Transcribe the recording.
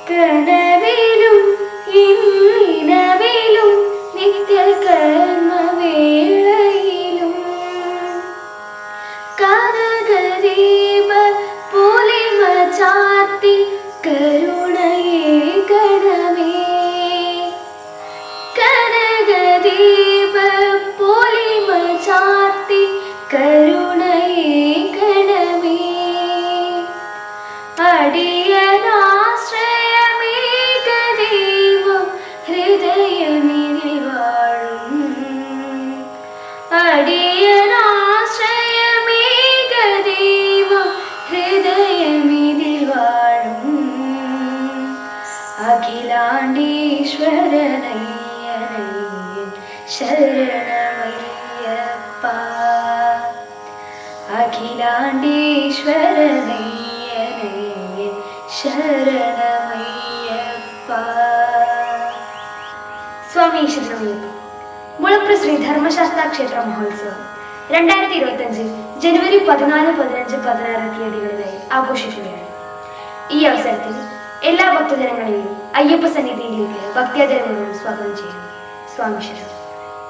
കനവിലും ഇന്നിനവിലും നിത്യകർമ്മവേളയിലും കനകദീപ പൊലിമ ചാർത്തി കരുണയേ ഗണമേ. കനകദീപ പൊലിമ ചാർത്തി കരുണയേ ഗണമേ. അടിയനാശ്രയമേകദൈവം ഹൃദയമിതിൽ വാഴും. അടിയനാശ്രയമേകദൈവം ഹൃദയമിതിൽ വാഴും. അഖിലാണ്ടീശ്വരനയ്യനയ്യൻ ശരണമയ്യപ്പ. അഖിലാണ്ടീശ്വരനയ്യനയ്യൻ ശരണമയ്യപ്പ. സ്വാമി ശരണമയ്യപ്പ. മുളപ്ര ശ്രീ ധർമ്മശാസ്ത്ര ക്ഷേത്ര മഹോത്സവം 2025 ജനുവരി 14, 15, 16 തീയതികളിലായി ആഘോഷിക്കുകയാണ്. ഈ അവസരത്തിൽ എല്ലാ ഭക്തജനങ്ങളെയും അയ്യപ്പ സന്നിധിയിലേക്ക് ഭക്തിയാദരവുകളും സ്വാഗതം ചെയ്യുന്നു. സ്വാമി ശരണം.